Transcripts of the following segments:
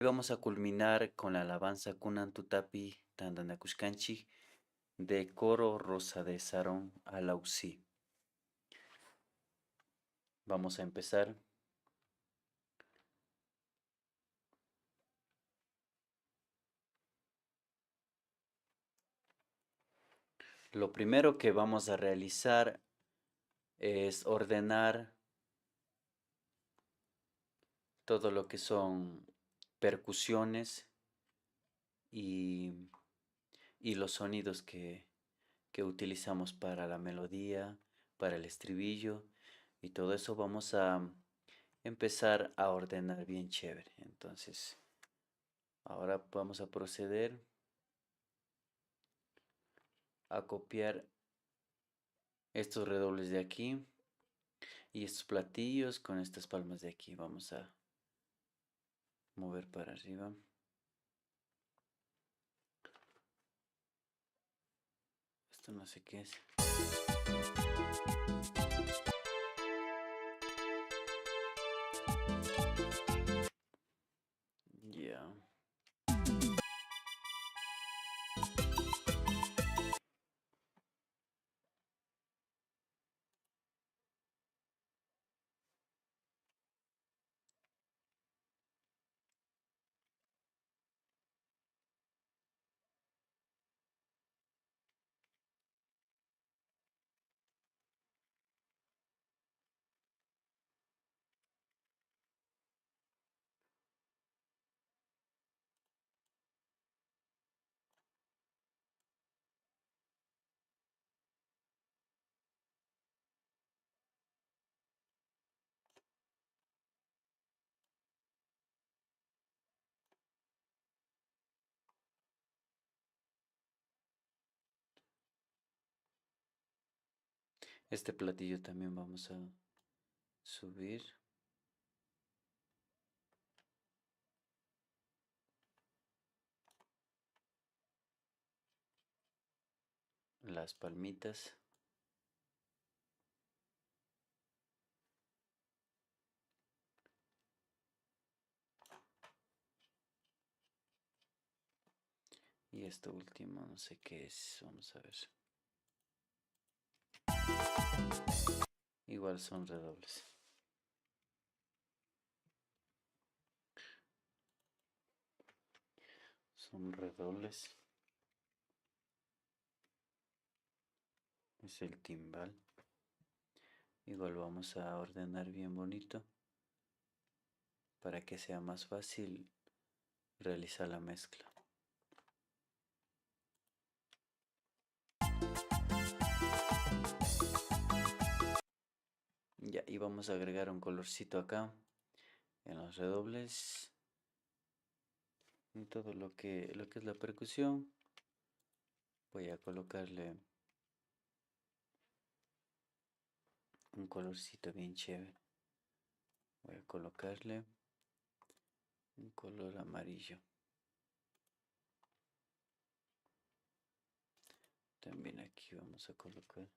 Vamos a culminar con la alabanza Kunan Tutapi Tandanakushkanchi de coro Rosa de Sarón Alausí. Vamos a empezar. Lo primero que vamos a realizar es ordenar todo lo que son percusiones y, y los sonidos que utilizamos para la melodía, para el estribillo y todo eso vamos a empezar a ordenar bien chévere. Entonces, ahora vamos a proceder a copiar estos redobles de aquí y estos platillos con estas palmas de aquí. Vamos a mover para arriba. Esto no sé qué es. Ya. Este platillo también vamos a subir. Las palmitas. Y esto último, no sé qué es. Vamos a ver. Igual son redobles. Son redobles. Es el timbal. Igual vamos a ordenar bien bonito para que sea más fácil realizar la mezcla. Ya, y vamos a agregar un colorcito acá en los redobles y todo lo que es la percusión. Voy a colocarle un colorcito bien chévere. Voy a colocarle un color amarillo. También aquí vamos a colocar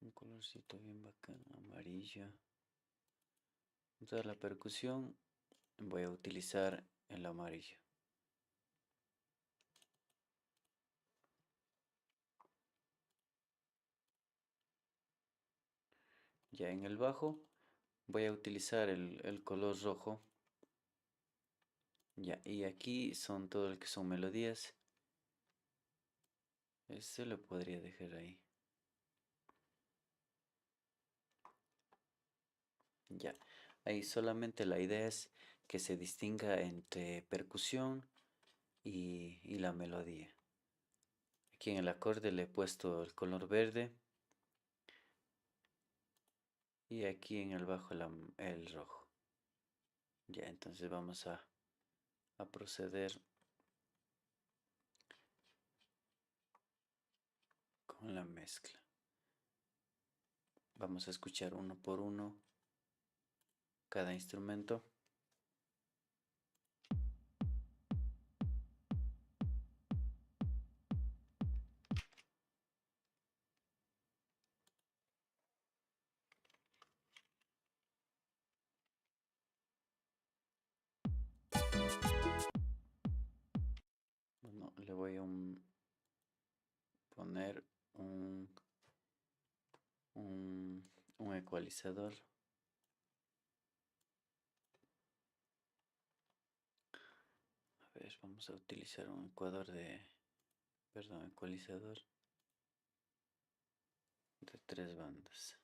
un colorcito bien bacán, amarillo. Toda la percusión voy a utilizar el amarillo. Ya en el bajo voy a utilizar el color rojo. Ya, y aquí son todo lo que son melodías. Este lo podría dejar ahí. Ya, ahí solamente la idea es que se distinga entre percusión y la melodía. Aquí en el acorde le he puesto el color verde y aquí en el bajo el rojo. Ya, entonces vamos a proceder con la mezcla. Vamos a escuchar uno por uno cada instrumento. voy a poner un, un ecualizador. A ver, vamos a utilizar un ecualizador de 3 bandas.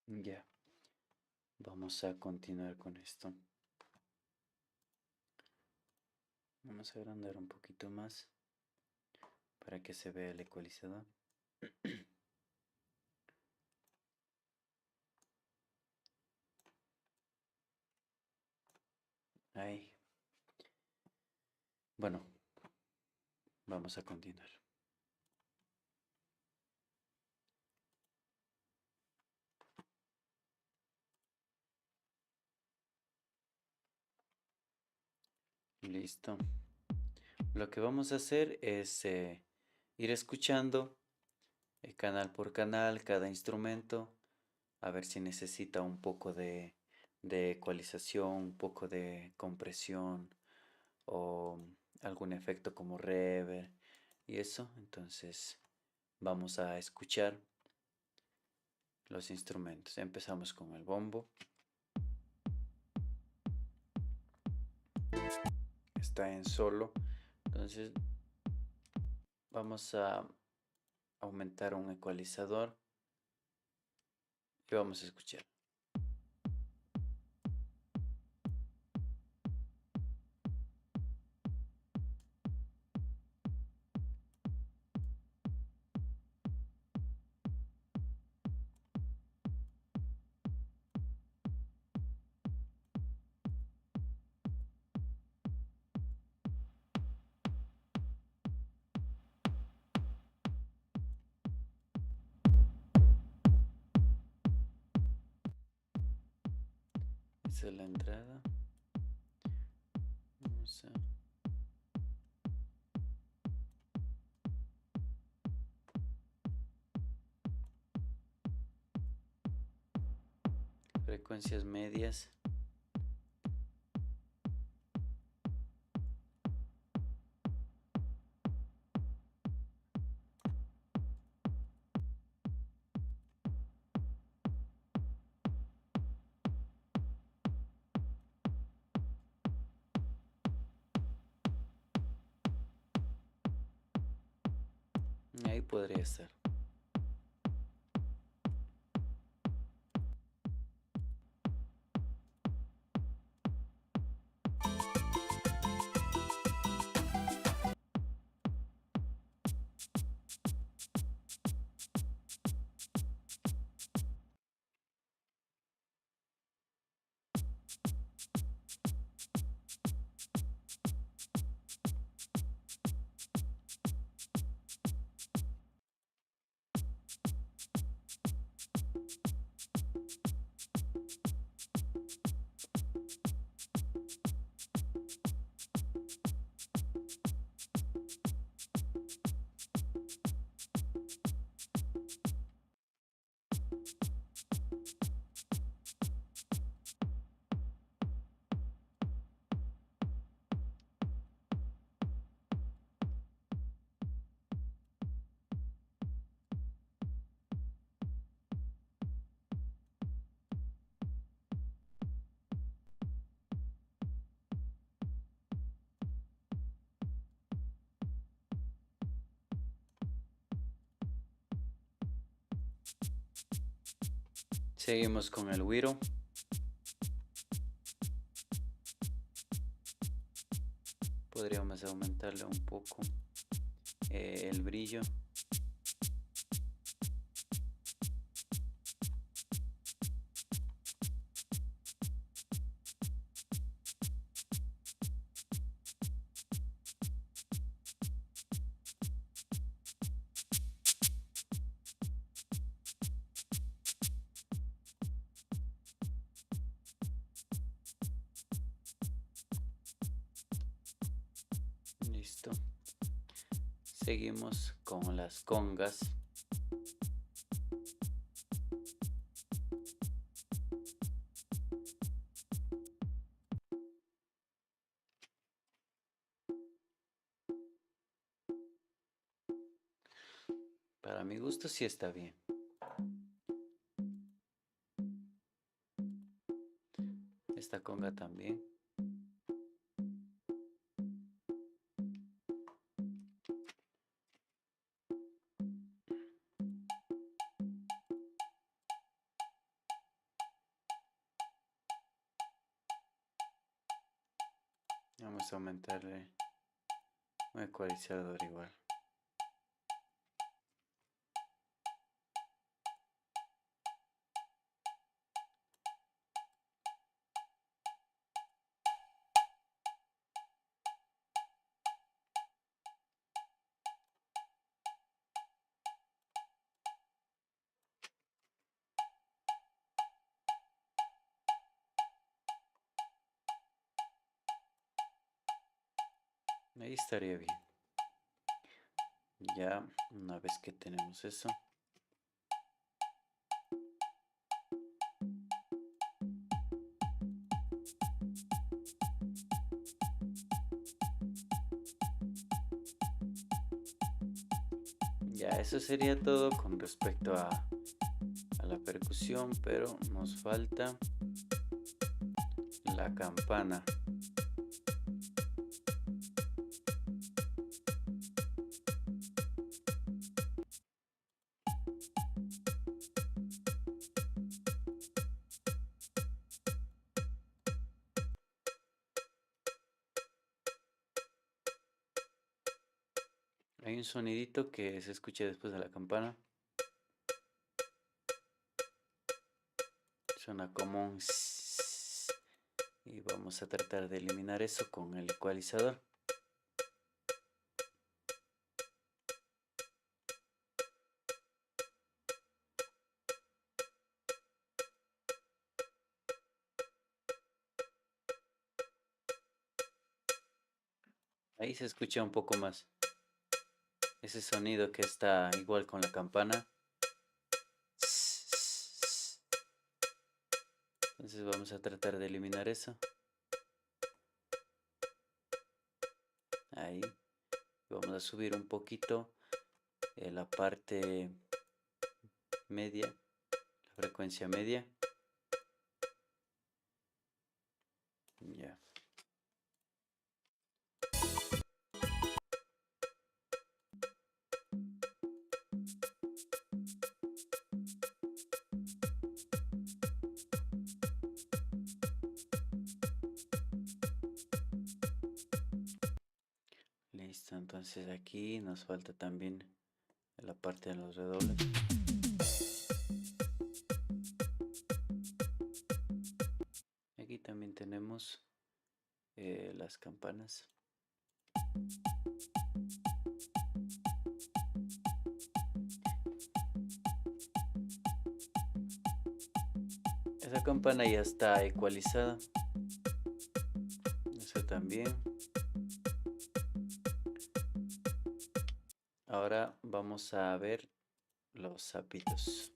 Ya, vamos a continuar con esto. Vamos a agrandar un poquito más para que se vea el ecualizador. Ahí. Bueno, vamos a continuar. Listo. Lo que vamos a hacer es ir escuchando canal por canal cada instrumento, a ver si necesita un poco de ecualización, un poco de compresión o algún efecto como reverb y eso. Entonces vamos a escuchar los instrumentos. Empezamos con el bombo. Está en solo. Entonces vamos a aumentar un ecualizador y vamos a escuchar. Esa es la entrada. Vamos a... frecuencias medias. Ahí podría estar. Seguimos con el güiro. Podríamos aumentarle un poco el brillo. Listo. Seguimos con las congas. Para mi gusto sí está bien. Esta conga también. Vamos a aumentarle un ecualizador igual. Ahí estaría bien. Ya una vez que tenemos eso, ya eso sería todo con respecto a la percusión, pero nos falta la campana. Hay un sonidito que se escucha después de la campana. Suena como un sss, y vamos a tratar de eliminar eso con el ecualizador. Ahí se escucha un poco más ese sonido que está igual con la campana. Entonces vamos a tratar de eliminar eso. Ahí. Vamos a subir un poquito la parte media, la frecuencia media. Ya. Listo, entonces aquí nos falta también la parte de los redobles. Aquí también tenemos las campanas. Esa campana ya está ecualizada. Eso también. Ahora vamos a ver los zapitos.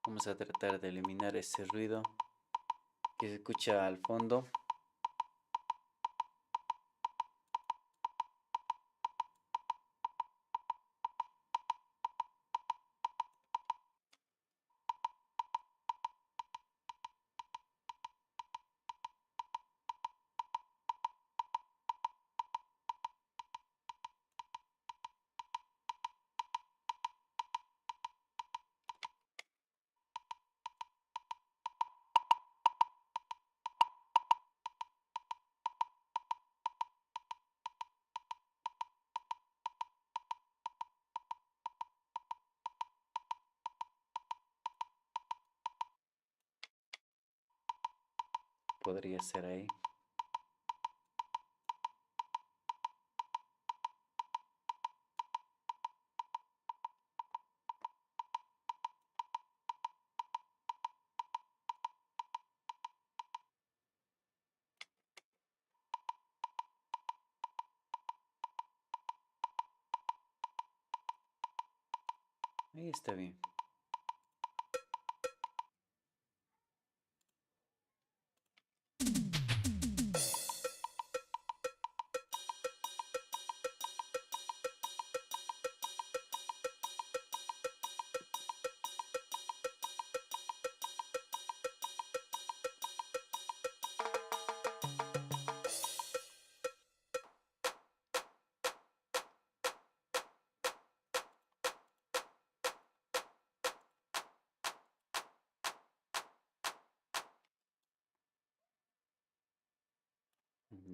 Vamos a tratar de eliminar ese ruido que se escucha al fondo. Podría ser ahí. Ahí está bien.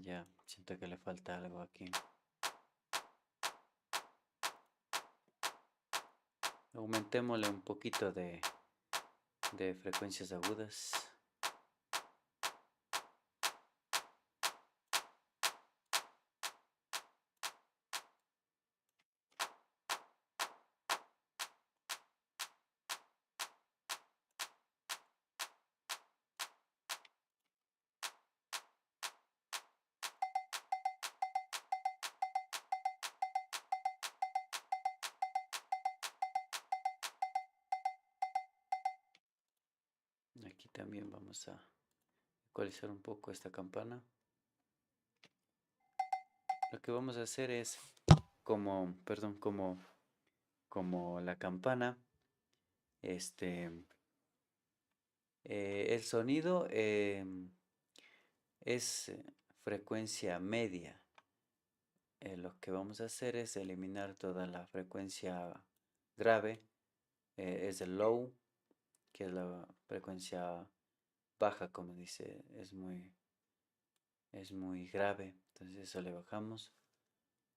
Ya, siento que le falta algo aquí. Aumentémosle un poquito de frecuencias agudas. Aquí también vamos a ecualizar un poco esta campana. Lo que vamos a hacer es como la campana, el sonido es frecuencia media. Lo que vamos a hacer es eliminar toda la frecuencia grave es el low, que es la frecuencia baja, como dice, es muy grave. Entonces eso le bajamos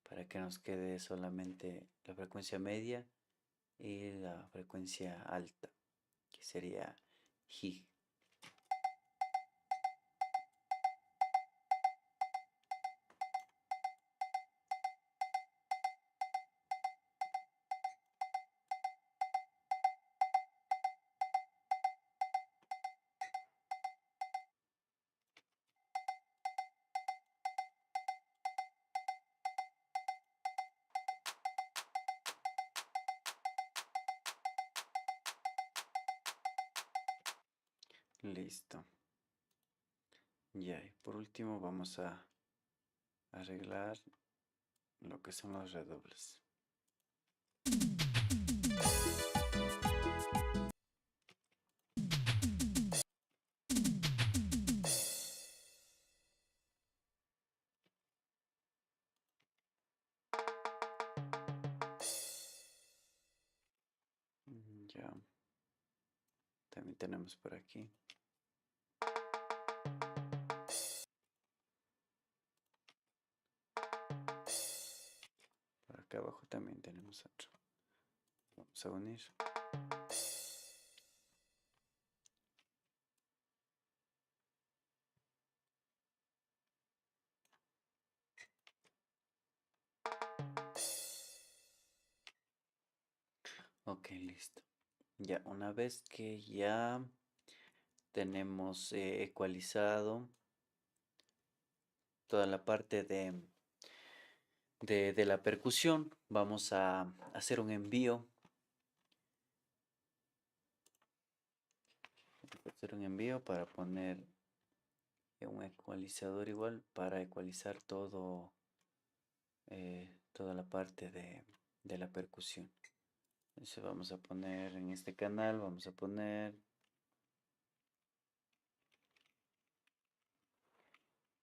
para que nos quede solamente la frecuencia media y la frecuencia alta, que sería Gi. Listo. Ya, y por último vamos a arreglar lo que son los redobles. Ya, también tenemos por aquí. Por acá abajo también tenemos otro. Vamos a unir. Ok, listo. Ya, una vez que ya tenemos ecualizado toda la parte de la percusión, vamos a hacer un envío. Hacer un envío para poner un ecualizador igual para ecualizar toda la parte de la percusión. Entonces vamos a poner en este canal, vamos a poner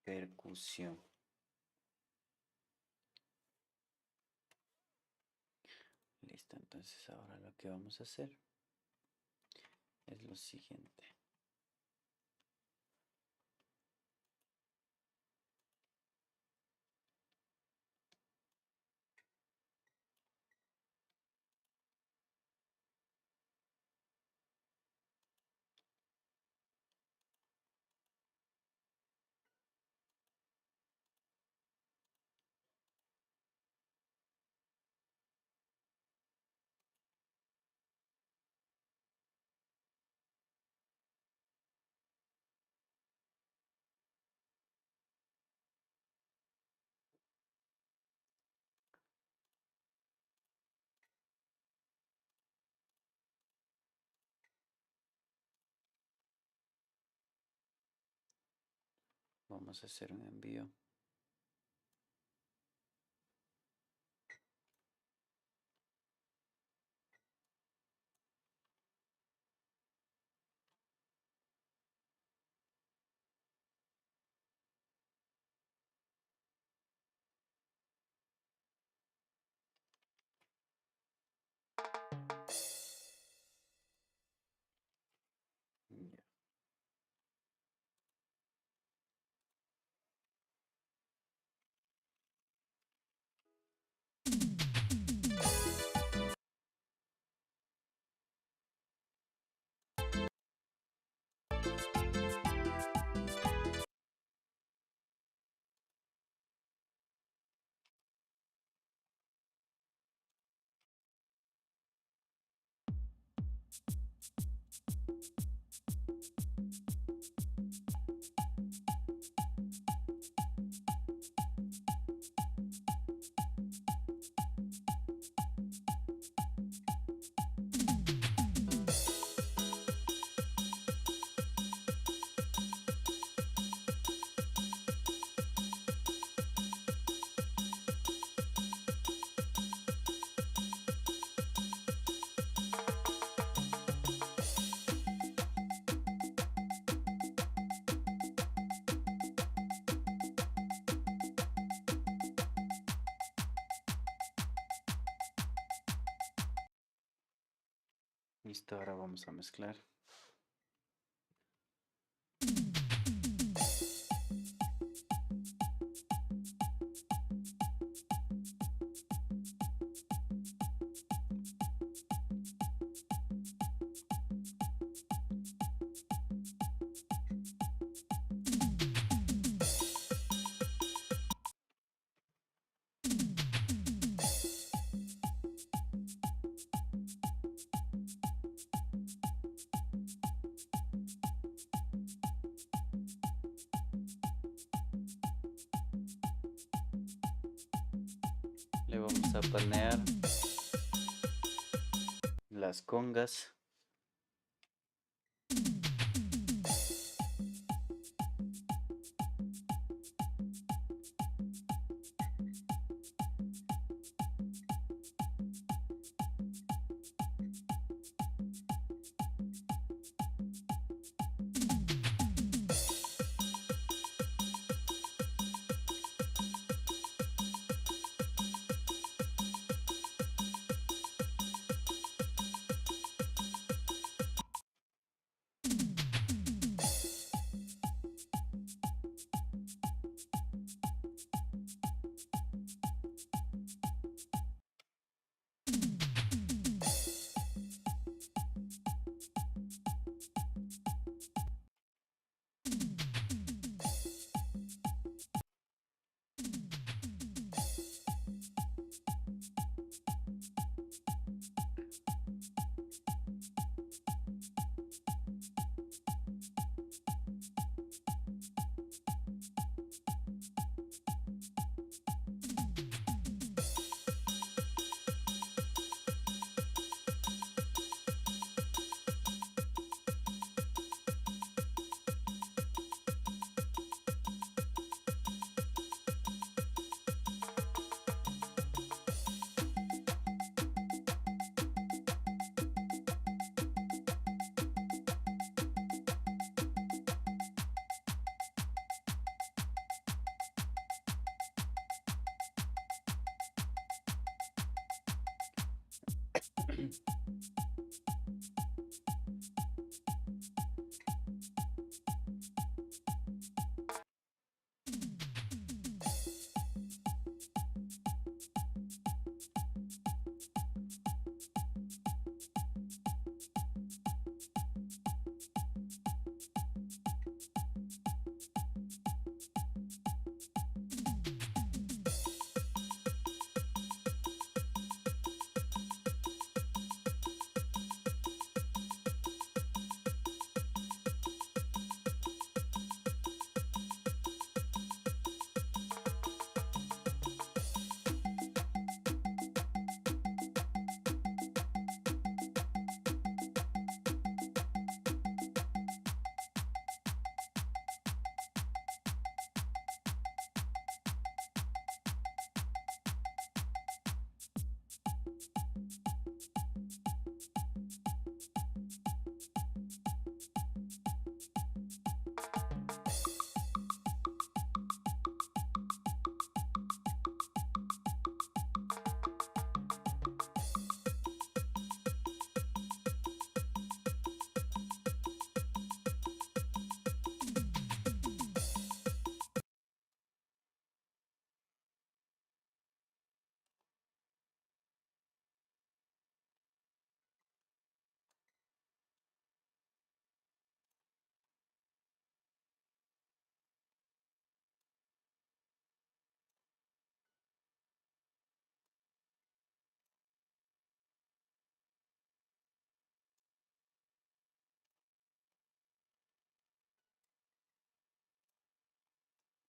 percusión. Listo, entonces ahora lo que vamos a hacer es lo siguiente. Vamos a hacer un envío. Ya. Listo, ahora vamos a mezclar. Le vamos a panear las congas.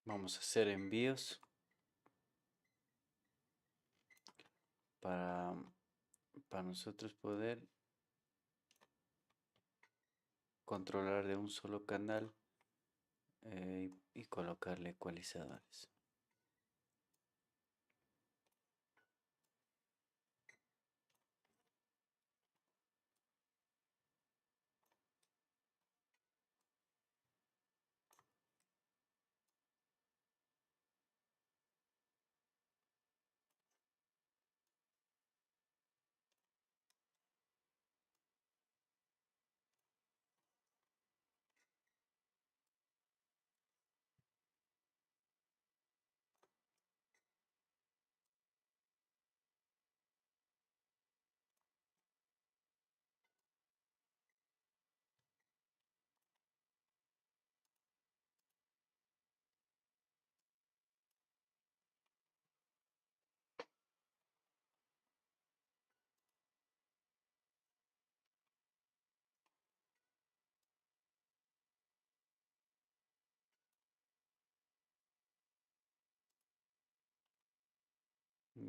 Vamos a hacer envíos para, para nosotros poder controlar de un solo canal y colocarle ecualizadores.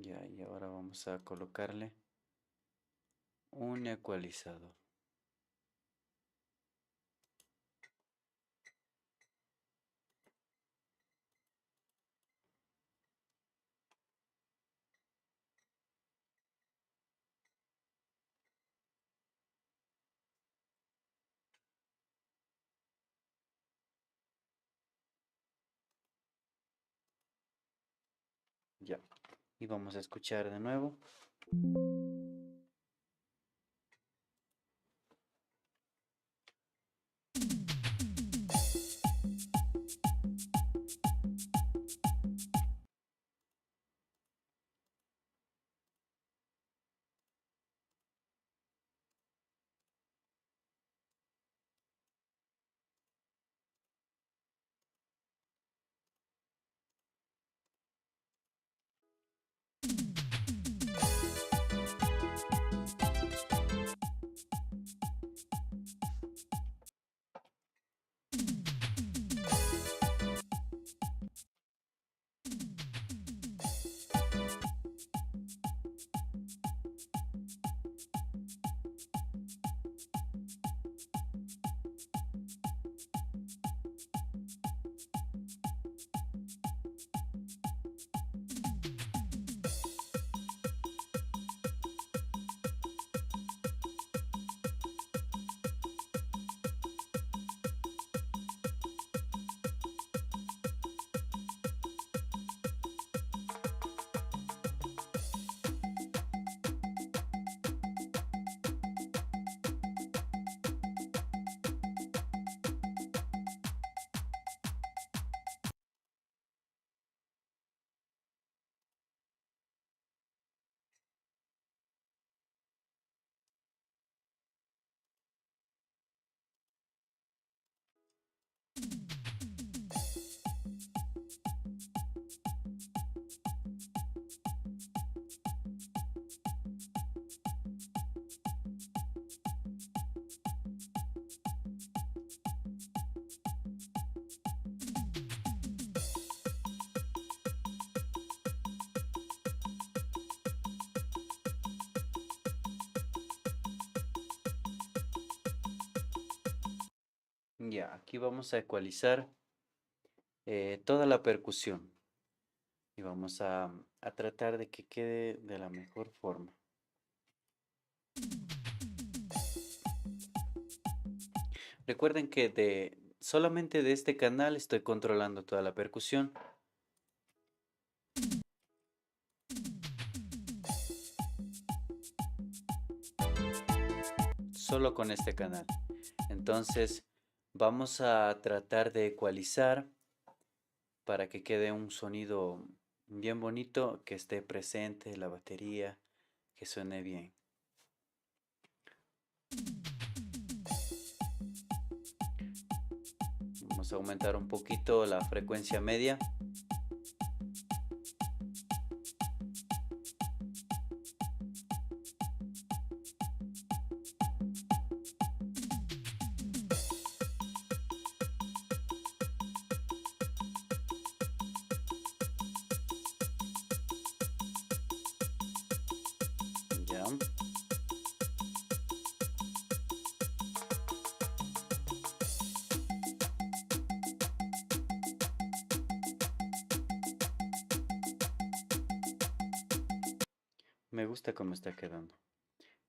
Ya, y ahora vamos a colocarle un ecualizador. Ya. Y vamos a escuchar de nuevo. Ya, aquí vamos a ecualizar toda la percusión. Y vamos a tratar de que quede de la mejor forma. Recuerden que solamente de este canal estoy controlando toda la percusión. Solo con este canal. Entonces vamos a tratar de ecualizar para que quede un sonido bien bonito, que esté presente la batería, que suene bien. Vamos a aumentar un poquito la frecuencia media. Ya. Me gusta cómo está quedando.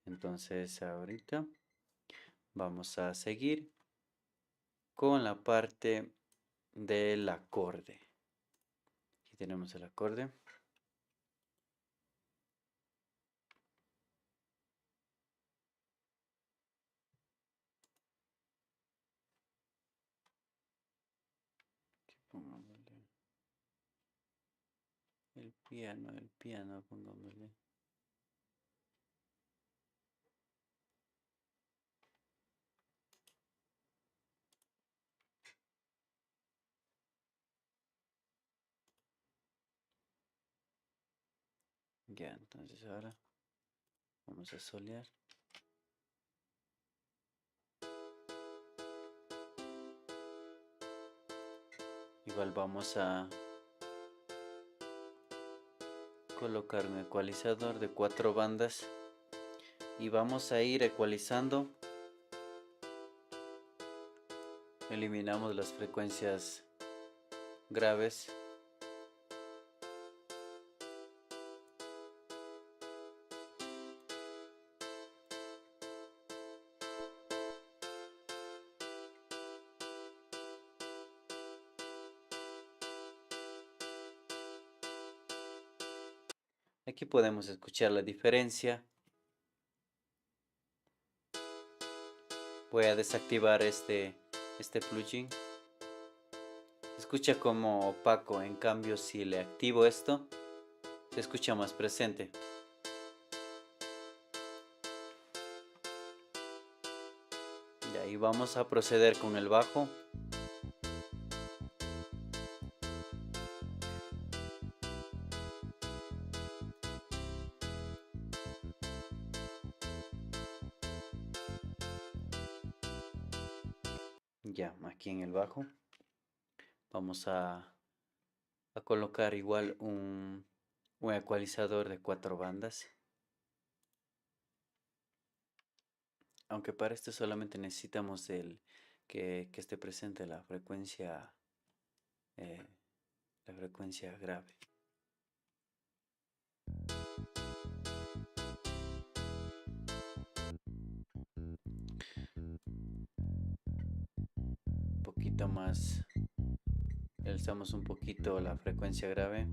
Entonces ahorita vamos a seguir con la parte del acorde. Aquí tenemos el acorde. Aquí pongámosle el piano, pongámosle. Ya, entonces ahora vamos a solear. Igual vamos colocar un ecualizador de 4 bandas y vamos a ir ecualizando. Eliminamos las frecuencias graves. Aquí podemos escuchar la diferencia. Voy a desactivar este plugin. Se escucha como opaco, en cambio si le activo esto, se escucha más presente. Y ahí vamos a proceder con el bajo. Ya, aquí en el bajo vamos a colocar igual un ecualizador de 4 bandas. Aunque para esto solamente necesitamos que esté presente eh, la frecuencia grave. Un poquito más, alzamos un poquito la frecuencia grave.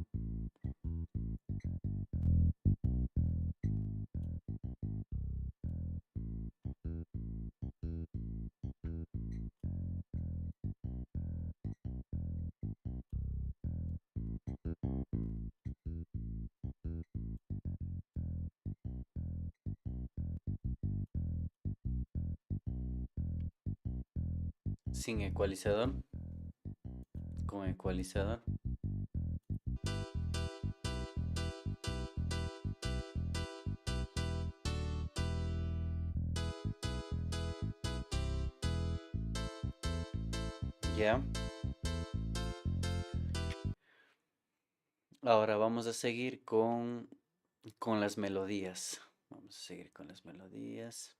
Sin ecualizador, con ecualizador. Ya. Ahora vamos a seguir con las melodías. Vamos a seguir con las melodías.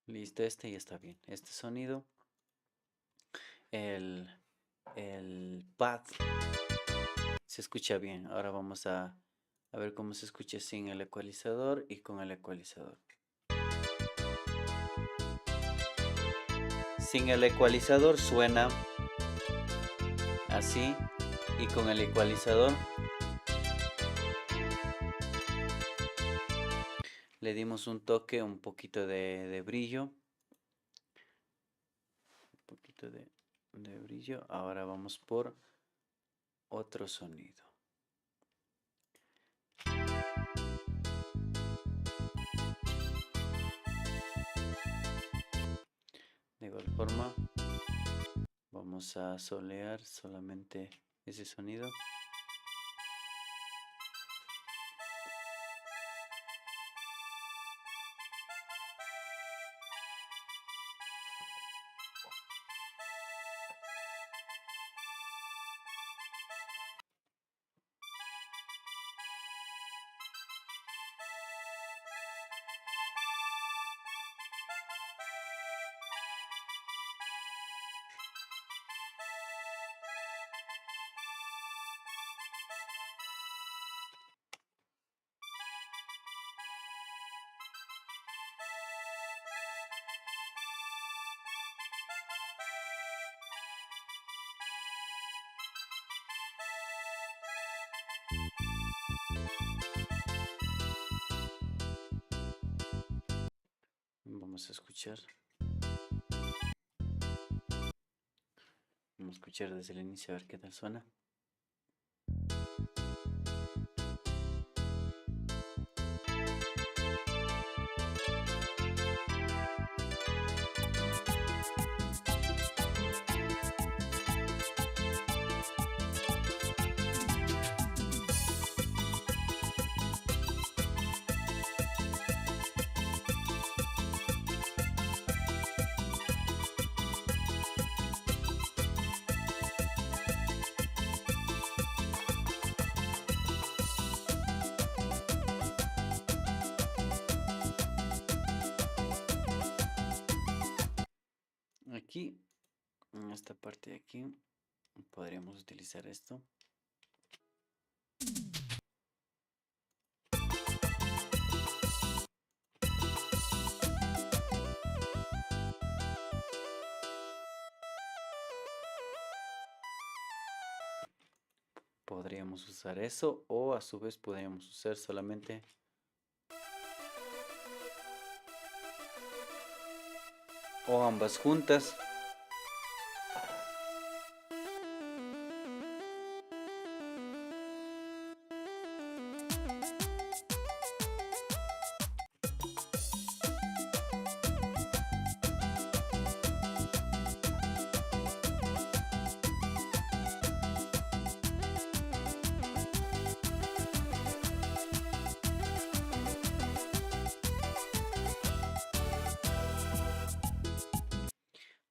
Listo, este ya está bien. Este sonido, el pad se escucha bien. Ahora vamos a ver cómo se escucha sin el ecualizador y con el ecualizador. Sin el ecualizador suena así y con el ecualizador le dimos un toque, un poquito de brillo. Un poquito de brillo. Ahora vamos por otro sonido. De igual forma vamos a solear solamente ese sonido. Vamos a escuchar. Vamos a escuchar desde el inicio a ver qué tal suena. Aquí, en esta parte de aquí, podríamos utilizar esto. Podríamos usar eso o a su vez podríamos usar solamente o ambas juntas.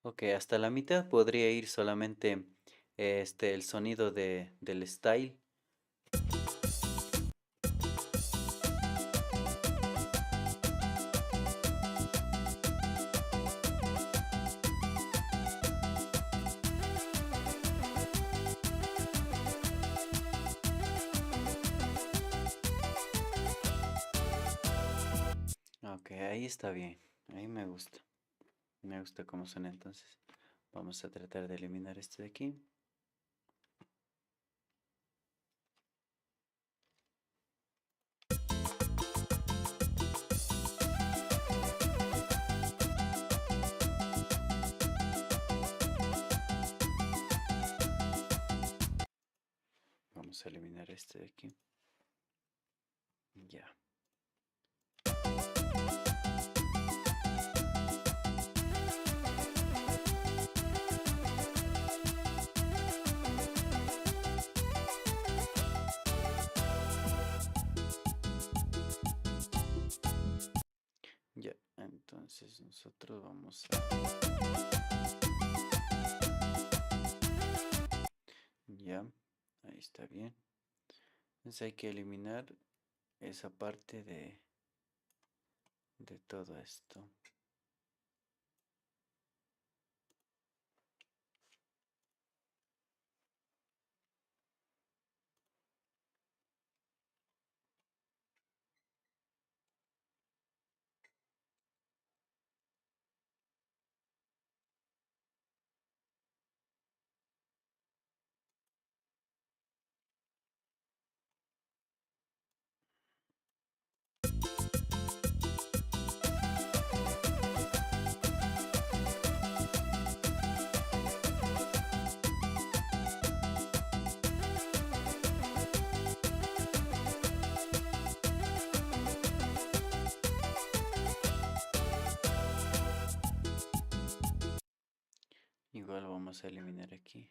Ok, hasta la mitad podría ir solamente el sonido del style. Ok, ahí está bien. Ahí me gusta. Me gusta cómo suena entonces. Vamos a tratar de eliminar esto de aquí. Vamos a eliminar este de aquí. Ya. Ya, entonces nosotros vamos Ya, ahí está bien. Entonces hay que eliminar esa parte de todo esto. Igual vamos a eliminar aquí.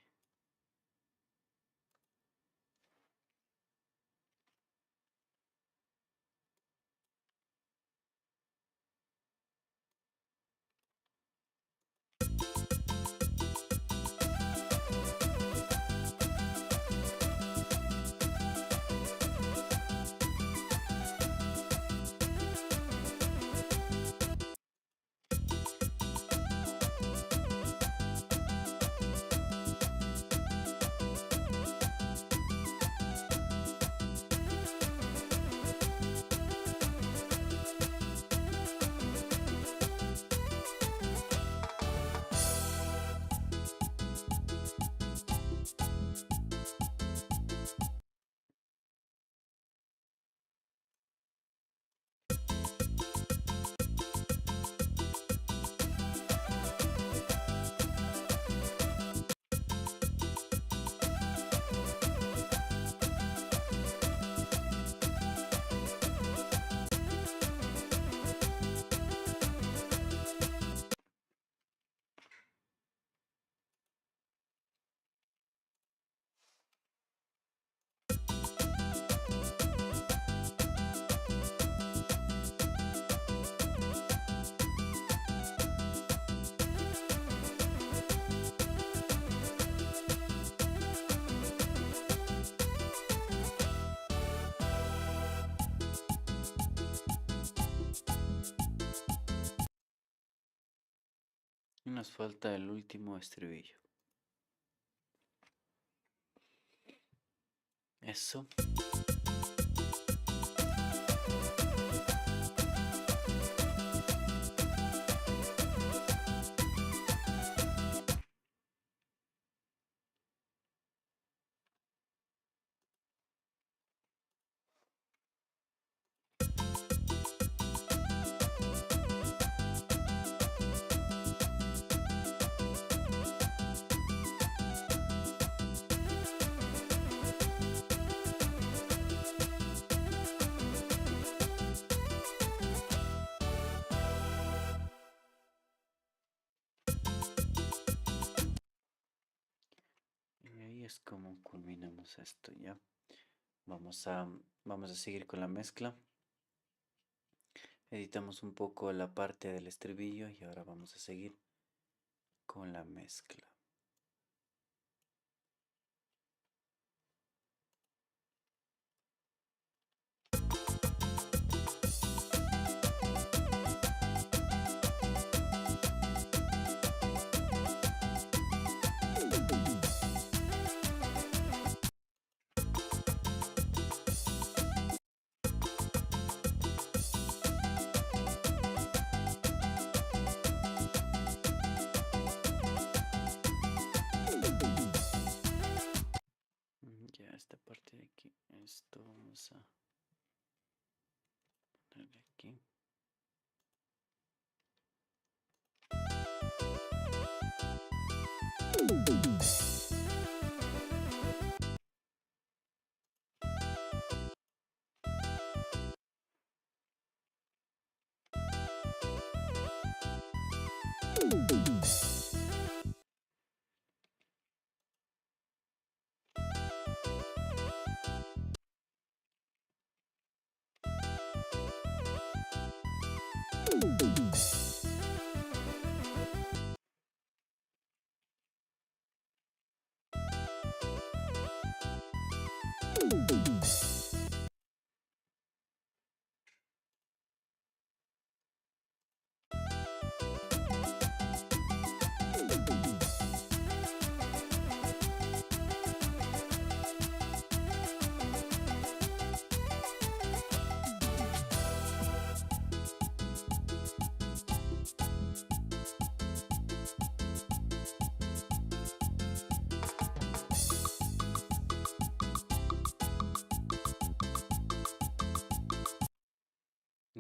Y nos falta el último estribillo. Eso. Y ahí es como culminamos esto ya. Vamos a, vamos a seguir con la mezcla. Editamos un poco la parte del estribillo y ahora vamos a seguir con la mezcla. Ya esta parte de aquí, esto vamos a ponerle aquí.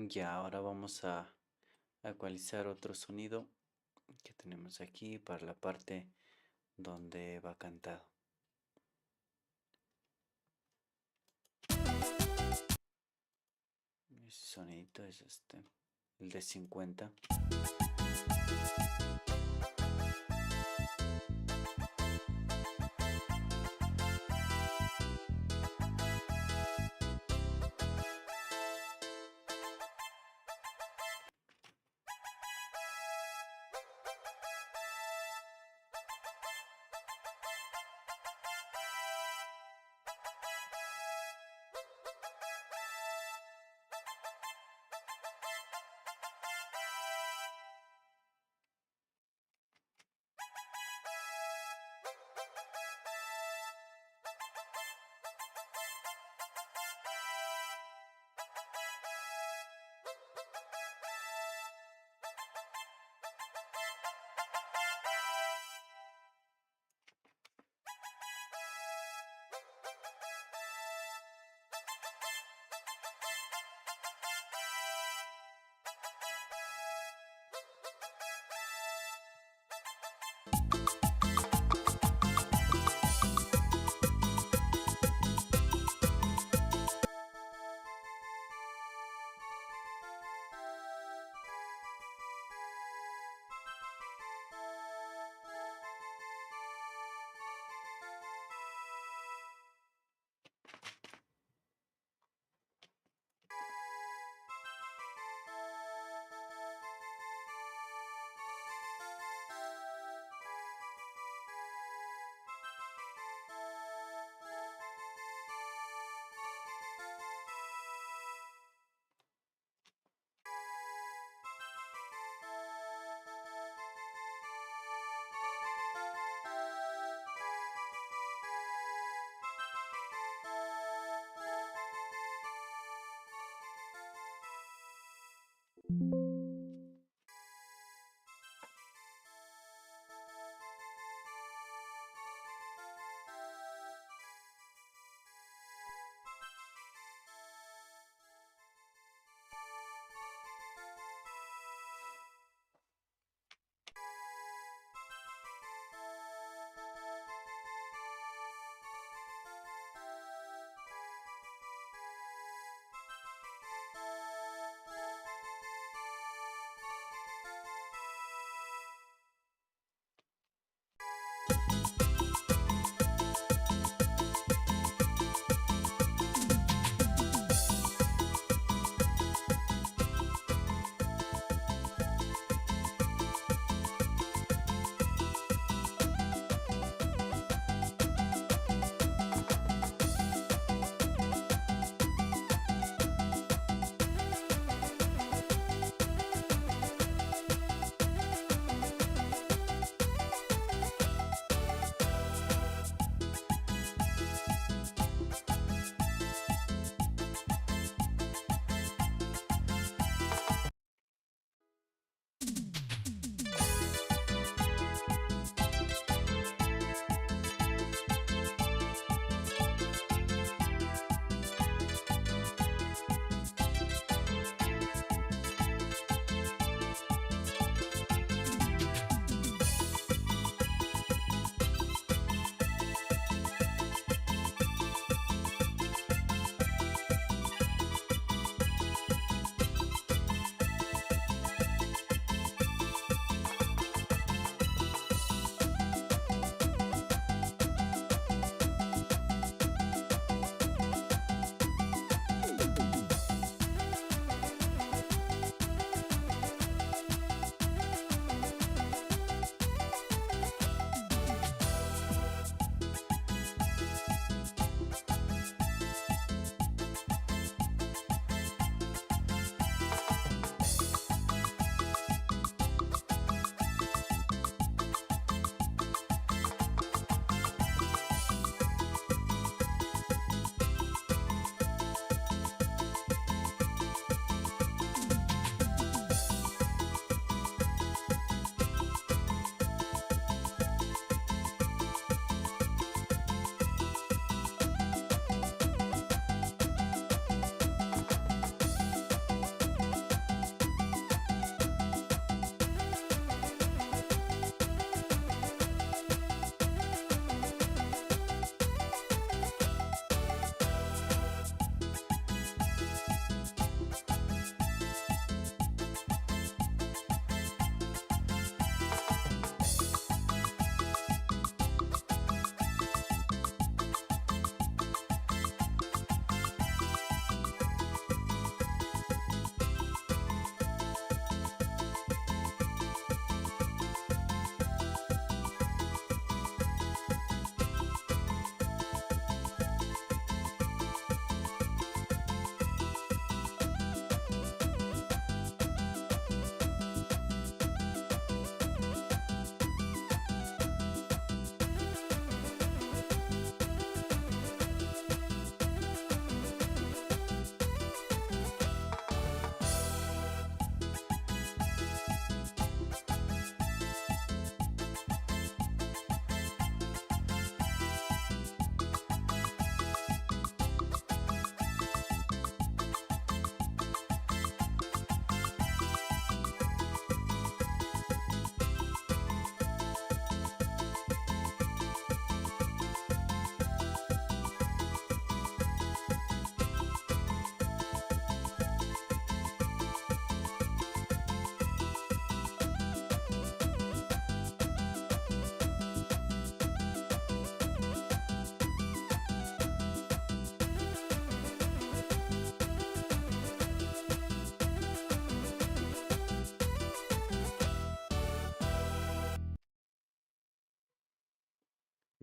Ya, ahora vamos a ecualizar otro sonido que tenemos aquí para la parte donde va cantado. Ese sonidito es el de 50.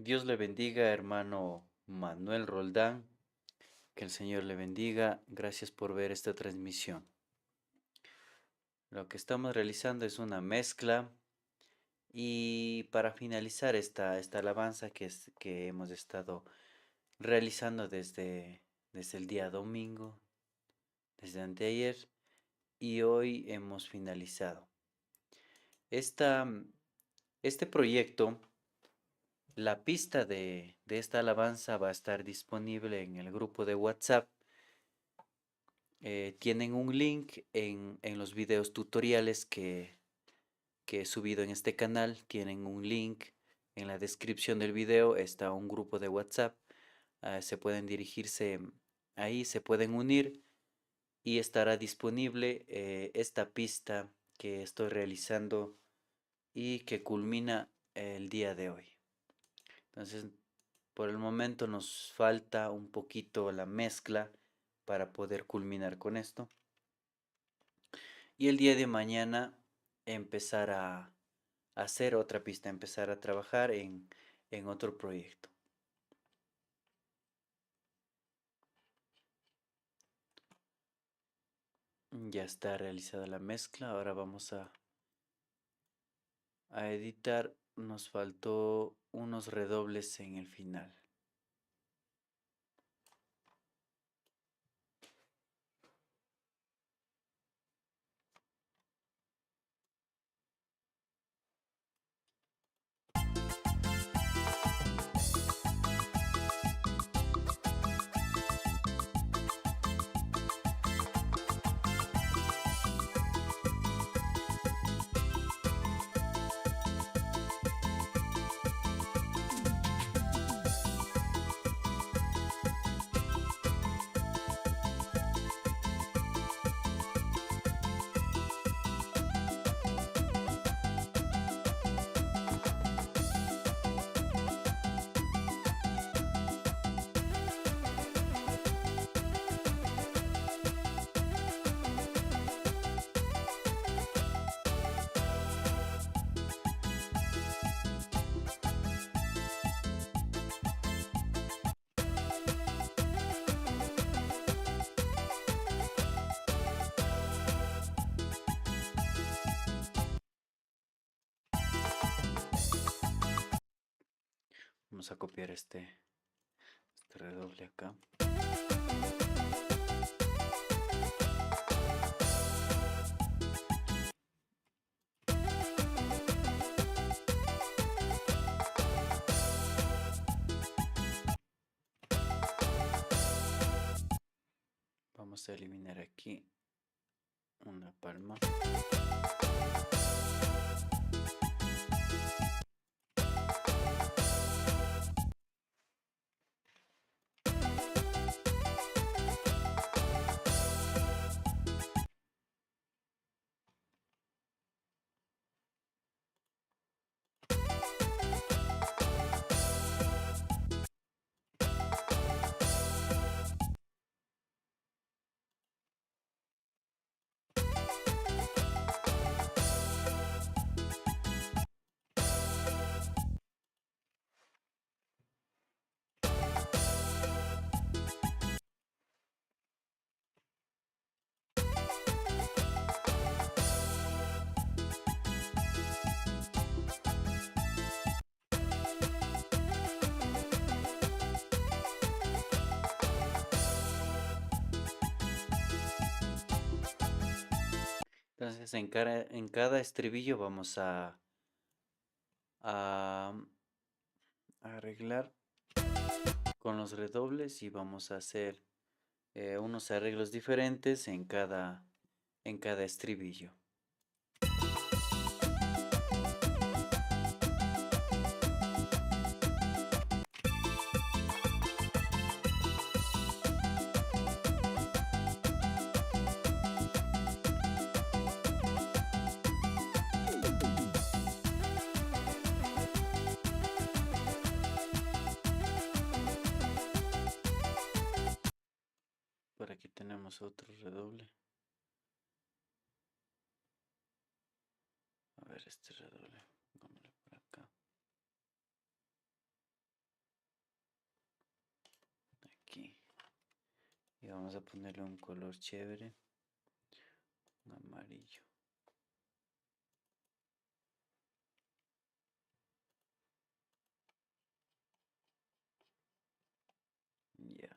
Dios le bendiga, hermano Manuel Roldán. Que el Señor le bendiga. Gracias por ver esta transmisión. Lo que estamos realizando es una mezcla y para finalizar esta alabanza que hemos estado realizando desde el día domingo, desde anteayer, y hoy hemos finalizado. Esta, este proyecto, la pista de esta alabanza va a estar disponible en el grupo de WhatsApp. Tienen un link en los videos tutoriales que he subido en este canal. Tienen un link en la descripción del video. Está un grupo de WhatsApp. Se pueden dirigirse ahí, se pueden unir y estará disponible esta pista que estoy realizando y que culmina el día de hoy. Entonces, por el momento nos falta un poquito la mezcla para poder culminar con esto. Y el día de mañana empezar a hacer otra pista, empezar a trabajar en otro proyecto. Ya está realizada la mezcla. Ahora vamos a editar. Nos faltó unos redobles en el final. Vamos a copiar este redoble acá. Vamos a eliminar aquí una palma. Entonces en cada estribillo vamos a arreglar con los redobles y vamos a hacer unos arreglos diferentes en cada estribillo. Por aquí tenemos otro redoble. A ver este redoble. Pongámoslo por acá. Aquí. Y vamos a ponerle un color chévere. Un amarillo. Ya.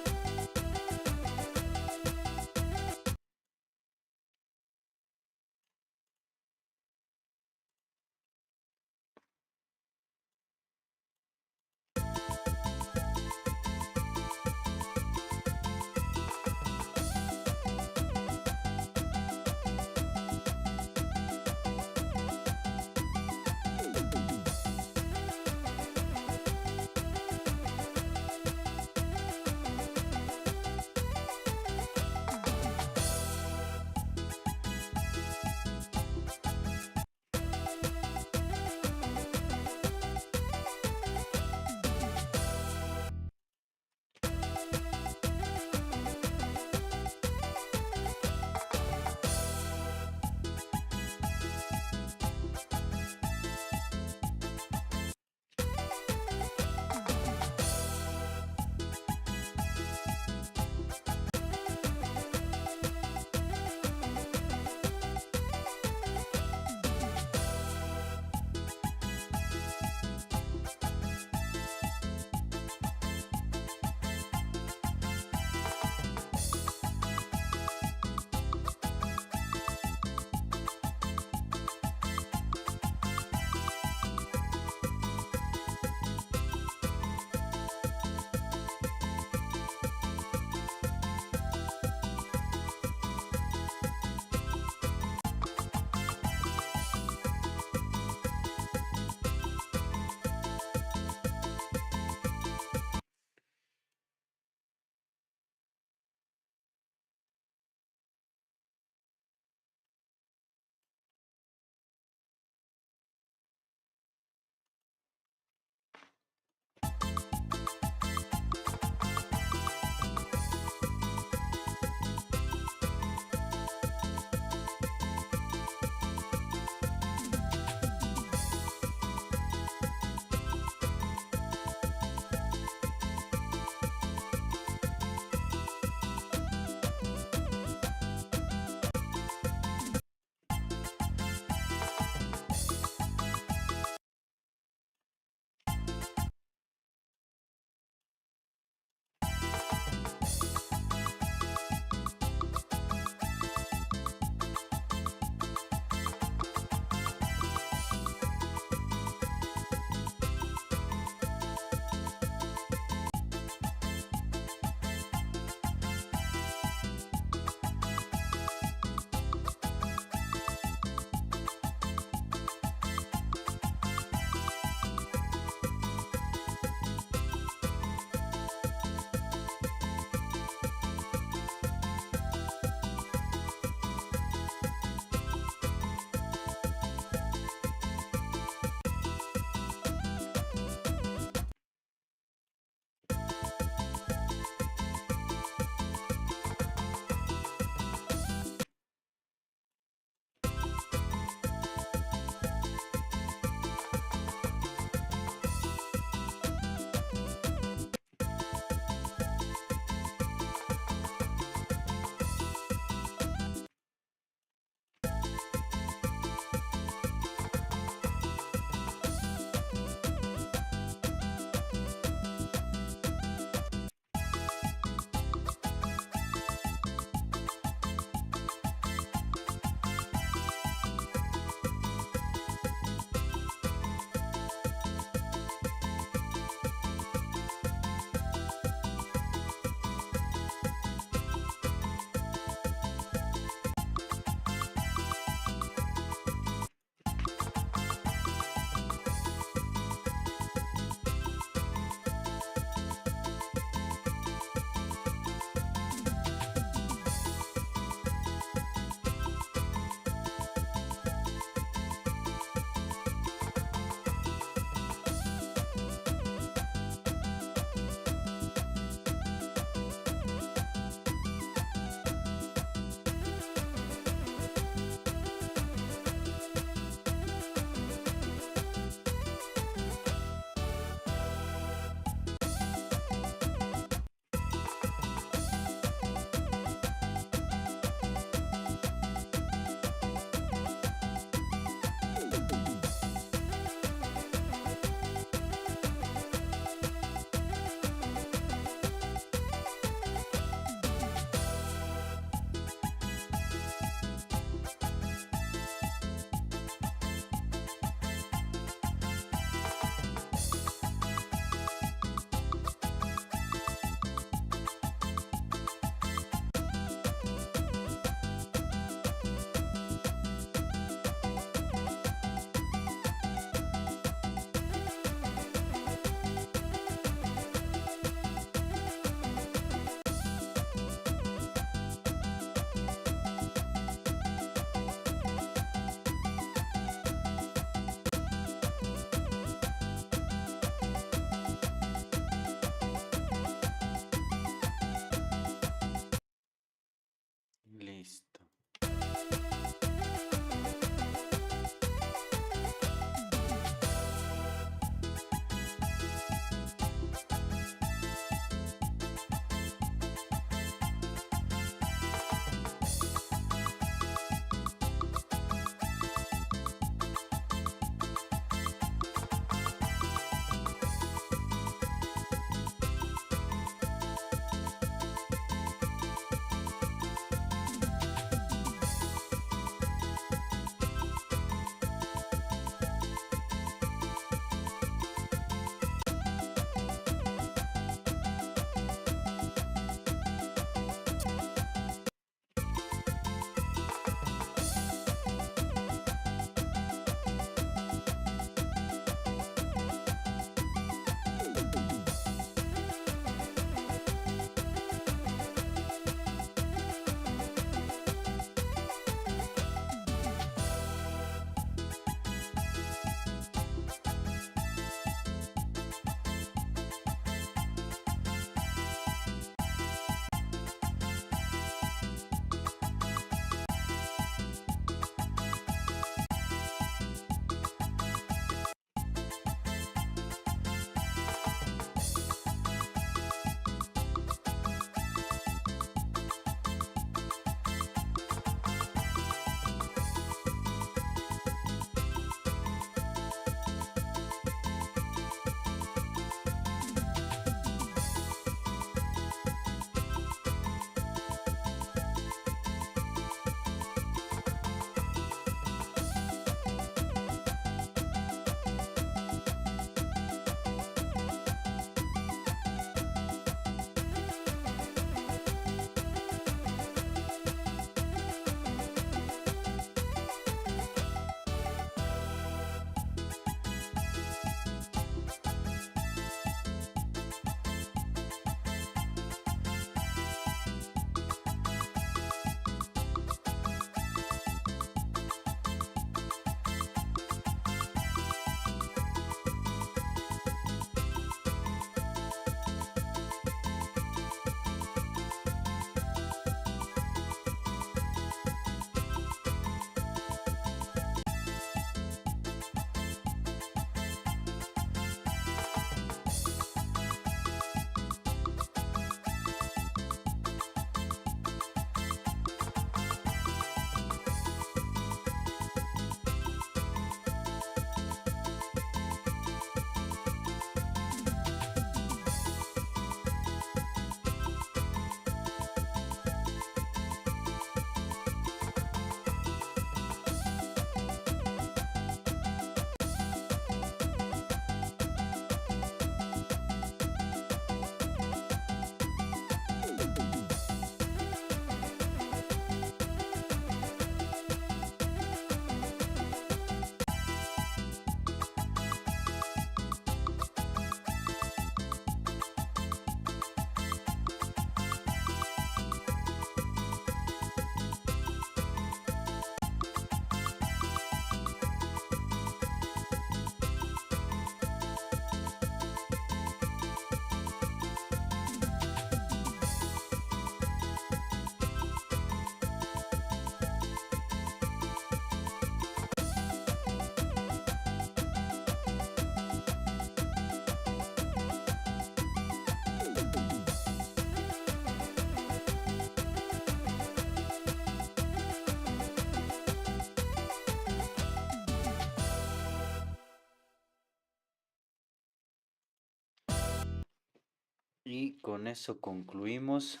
Y con eso concluimos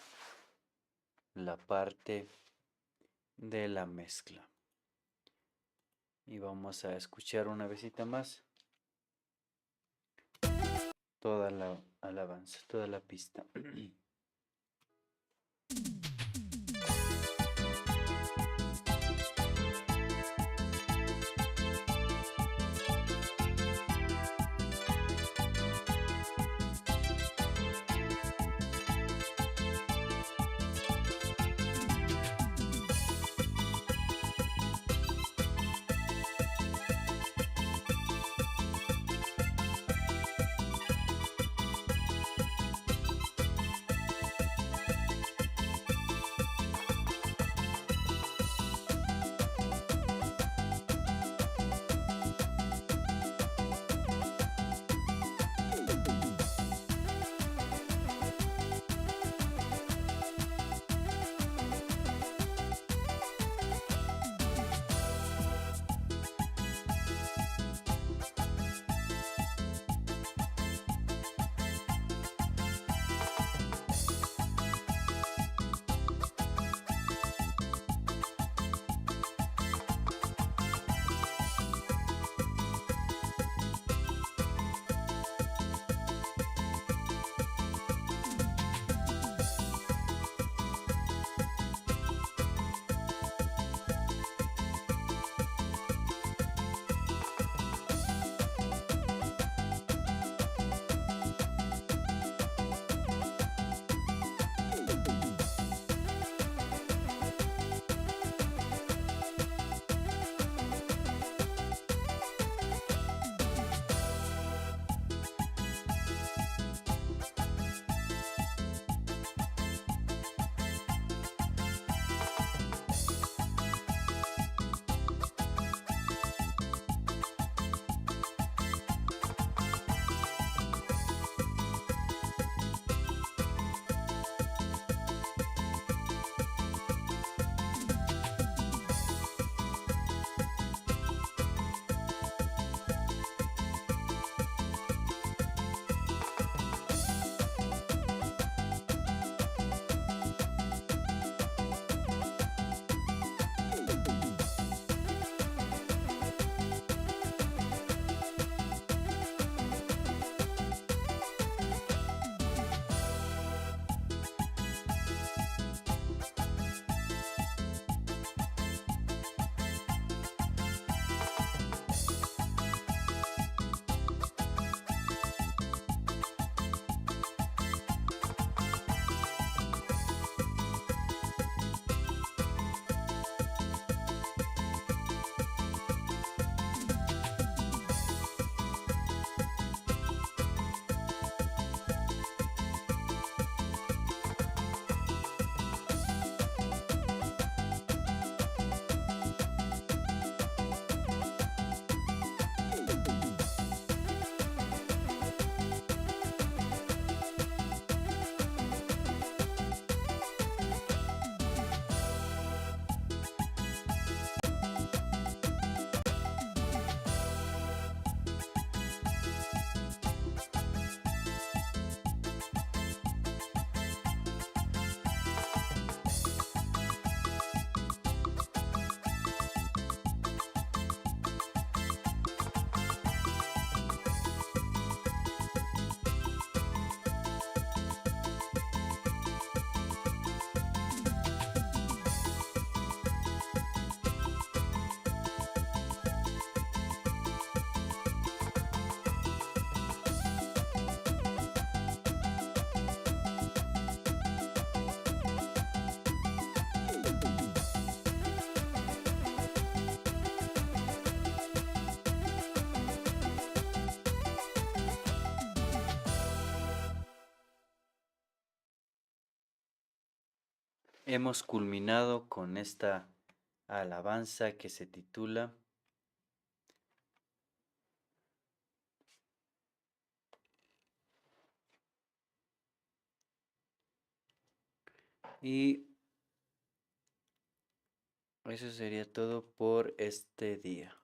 la parte de la mezcla. Y vamos a escuchar una vecita más toda la alabanza, toda la pista. Hemos culminado con esta alabanza que se titula y eso sería todo por este día.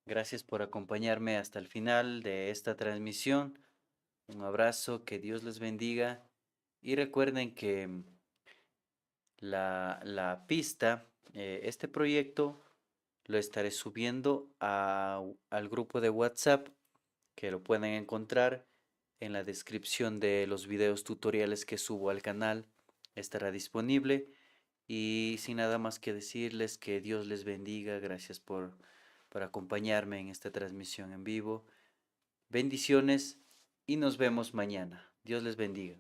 Gracias por acompañarme hasta el final de esta transmisión. Un abrazo, que Dios les bendiga y recuerden que la pista, este proyecto lo estaré subiendo al grupo de WhatsApp que lo pueden encontrar en la descripción de los videos tutoriales que subo al canal. Estará disponible y sin nada más que decirles que Dios les bendiga. Gracias por acompañarme en esta transmisión en vivo. Bendiciones y nos vemos mañana. Dios les bendiga.